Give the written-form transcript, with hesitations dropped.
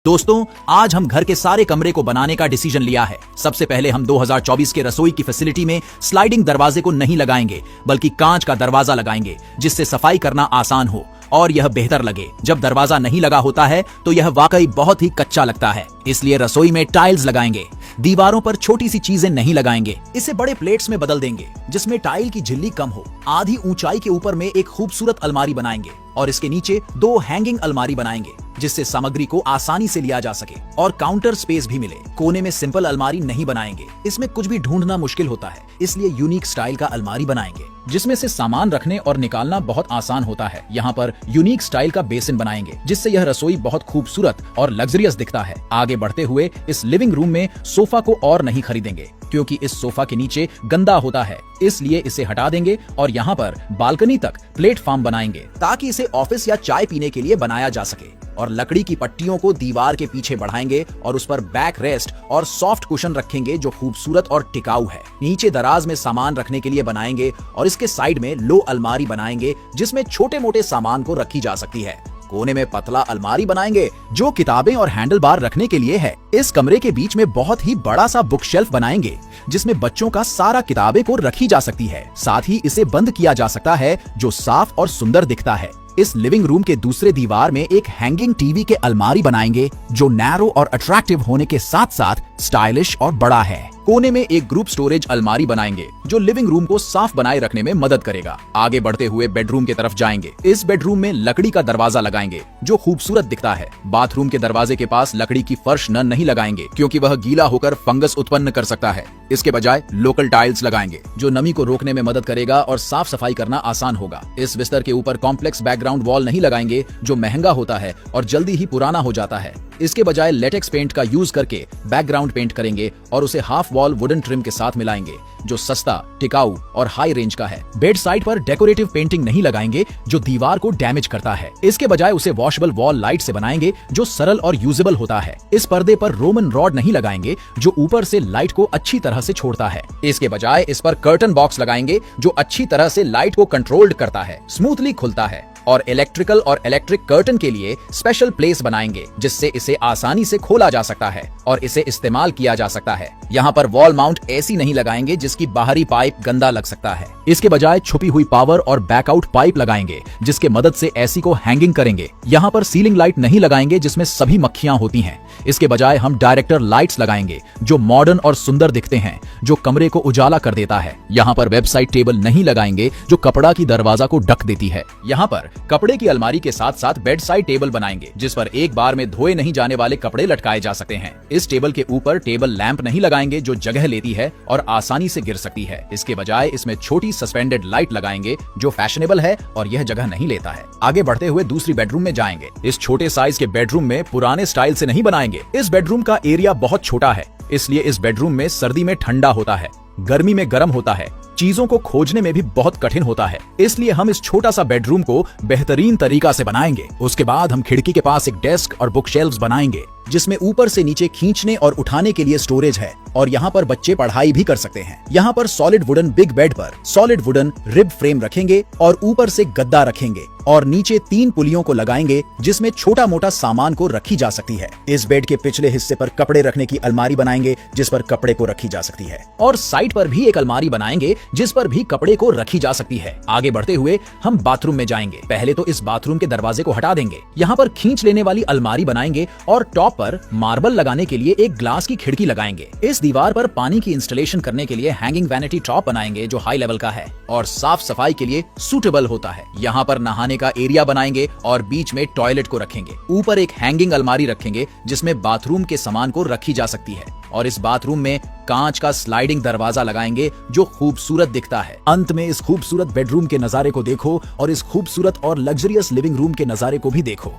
दोस्तों, आज हम घर के सारे कमरे को बनाने का डिसीजन लिया है। सबसे पहले हम 2024 के रसोई की फैसिलिटी में स्लाइडिंग दरवाजे को नहीं लगाएंगे, बल्कि कांच का दरवाजा लगाएंगे, जिससे सफाई करना आसान हो और यह बेहतर लगे। जब दरवाजा नहीं लगा होता है तो यह वाकई बहुत ही कच्चा लगता है, इसलिए रसोई में टाइल्स लगाएंगे। दीवारों पर छोटी सी चीजें नहीं लगाएंगे, इसे बड़े प्लेट्स में बदल देंगे जिसमें टाइल की झिल्ली कम हो। आधी ऊंचाई के ऊपर में एक खूबसूरत अलमारी बनाएंगे और इसके नीचे 2 हैंगिंग अलमारी बनाएंगे, जिससे सामग्री को आसानी से लिया जा सके और काउंटर स्पेस भी मिले। कोने में सिंपल अलमारी नहीं बनाएंगे, इसमें कुछ भी ढूंढना मुश्किल होता है, इसलिए यूनिक स्टाइल का अलमारी बनाएंगे जिसमें से सामान रखने और निकालना बहुत आसान होता है। यहाँ पर यूनिक स्टाइल का बेसिन बनाएंगे, जिससे यह रसोई बहुत खूबसूरत और लग्जरियस दिखता है। आगे बढ़ते हुए इस लिविंग रूम में सोफा को और नहीं खरीदेंगे, क्योंकि इस सोफा के नीचे गंदा होता है, इसलिए इसे हटा देंगे और यहाँ पर बालकनी तक प्लेटफॉर्म बनाएंगे ताकि इसे ऑफिस या चाय पीने के लिए बनाया जा सके। और लकड़ी की पट्टियों को दीवार के पीछे बढ़ाएंगे और उस पर बैक रेस्ट और सॉफ्ट कुशन रखेंगे जो खूबसूरत और टिकाऊ है। नीचे दराज में सामान रखने के लिए बनाएंगे और इसके साइड में लो अलमारी बनाएंगे जिसमें छोटे मोटे सामान को रखी जा सकती है। कोने में पतला अलमारी बनाएंगे जो किताबें और हैंडल बार रखने के लिए है। इस कमरे के बीच में बहुत ही बड़ा सा बुक शेल्फ बनाएंगे जिसमें बच्चों का सारा किताबें को रखी जा सकती है। साथ ही इसे बंद किया जा सकता है जो साफ और सुंदर दिखता है। इस लिविंग रूम के दूसरे दीवार में एक हैंगिंग टीवी के अलमारी बनाएंगे जो नैरो और अट्रैक्टिव होने के साथ साथ स्टाइलिश और बड़ा है। कोने में एक ग्रुप स्टोरेज अलमारी बनाएंगे जो लिविंग रूम को साफ बनाए रखने में मदद करेगा। आगे बढ़ते हुए बेडरूम की तरफ जाएंगे। इस बेडरूम में लकड़ी का दरवाजा लगाएंगे जो खूबसूरत दिखता है। बाथरूम के दरवाजे के पास लकड़ी की फर्श नहीं लगाएंगे, क्योंकि वह गीला होकर फंगस उत्पन्न कर सकता है। इसके बजाय लोकल टाइल्स लगाएंगे जो नमी को रोकने में मदद करेगा और साफ सफाई करना आसान होगा। इस बिस्तर के ऊपर कॉम्प्लेक्स बैकग्राउंड वॉल नहीं लगाएंगे जो महंगा होता है और जल्दी ही पुराना हो जाता है। इसके बजाय लेटेक्स पेंट का यूज करके बैकग्राउंड पेंट करेंगे और उसे हाफ वॉल वुडन ट्रिम के साथ मिलाएंगे जो सस्ता, टिकाऊ और हाई रेंज का है। बेड साइड पर डेकोरेटिव पेंटिंग नहीं लगाएंगे जो दीवार को डैमेज करता है। इसके बजाय उसे वॉशेबल वॉल लाइट से बनाएंगे जो सरल और यूजेबल होता है। इस पर्दे पर रोमन रॉड नहीं लगाएंगे जो ऊपर से लाइट को अच्छी तरह से छोड़ता है। इसके बजाय इस पर कर्टन बॉक्स लगाएंगे जो अच्छी तरह से लाइट को कंट्रोल्ड करता है, स्मूथली खुलता है। और इलेक्ट्रिकल और इलेक्ट्रिक कर्टन के लिए स्पेशल प्लेस बनाएंगे जिससे इसे आसानी से खोला जा सकता है और इसे इस्तेमाल किया जा सकता है। यहाँ पर वॉल माउंट एसी नहीं लगाएंगे जिसकी बाहरी पाइप गंदा लग सकता है। इसके बजाय छुपी हुई पावर और बैकआउट पाइप लगाएंगे जिसके मदद से एसी को हैंगिंग करेंगे। यहाँ पर सीलिंग लाइट नहीं लगाएंगे जिसमें सभी मक्खियां होती हैं। इसके बजाय हम डायरेक्टर लाइट्स लगाएंगे जो मॉडर्न और सुंदर दिखते हैं, जो कमरे को उजाला कर देता है। यहाँ पर वेबसाइट टेबल नहीं लगाएंगे जो कपड़ा की दरवाजा को ढक देती है। यहाँ पर कपड़े की अलमारी के साथ साथ बेड साइड टेबल बनाएंगे जिस पर एक बार में धोए नहीं जाने वाले कपड़े लटकाए जा सकते हैं। इस टेबल के ऊपर टेबल लैंप नहीं लगाएंगे जो जगह लेती है और आसानी से गिर सकती है। इसके बजाय इसमें छोटी सस्पेंडेड लाइट लगाएंगे जो फैशनेबल है और यह जगह नहीं लेता है। आगे बढ़ते हुए दूसरी बेडरूम में जाएंगे। इस छोटे साइज के बेडरूम में पुराने स्टाइल से नहीं बनाएंगे। इस बेडरूम का एरिया बहुत छोटा है, इसलिए इस बेडरूम में सर्दी में ठंडा होता है, गर्मी में गर्म होता है, चीजों को खोजने में भी बहुत कठिन होता है। इसलिए हम इस छोटा सा बेडरूम को बेहतरीन तरीका से बनाएंगे। उसके बाद हम खिड़की के पास एक डेस्क और बुक शेल्फ्स बनाएंगे जिसमें ऊपर से नीचे खींचने और उठाने के लिए स्टोरेज है और यहाँ पर बच्चे पढ़ाई भी कर सकते हैं। यहाँ पर सॉलिड वुडन बिग बेड पर सॉलिड वुडन रिब फ्रेम रखेंगे और ऊपर से गद्दा रखेंगे और नीचे 3 पुलियों को लगाएंगे जिसमें छोटा मोटा सामान को रखी जा सकती है। इस बेड के पिछले हिस्से पर कपड़े रखने की अलमारी बनाएंगे जिस पर कपड़े को रखी जा सकती है और साइड पर भी एक अलमारी बनाएंगे जिस पर भी कपड़े को रखी जा सकती है। आगे बढ़ते हुए हम बाथरूम में जाएंगे। पहले तो इस बाथरूम के दरवाजे को हटा देंगे। यहाँ पर खींच लेने वाली अलमारी बनाएंगे और टॉप पर मार्बल लगाने के लिए एक ग्लास की खिड़की लगाएंगे। इस दीवार पर पानी की इंस्टॉलेशन करने के लिए हैंगिंग वैनिटी टॉप बनाएंगे जो हाई लेवल का है और साफ सफाई के लिए सूटेबल होता है। यहाँ पर नहाने का एरिया बनाएंगे और बीच में टॉयलेट को रखेंगे। ऊपर एक हैंगिंग अलमारी रखेंगे जिसमें बाथरूम के सामान को रखी जा सकती है और इस बाथरूम में कांच का स्लाइडिंग दरवाजा लगाएंगे जो खूबसूरत दिखता है। अंत में इस खूबसूरत बेडरूम के नजारे को देखो और इस खूबसूरत और लग्जरियस लिविंग रूम के नजारे को भी देखो।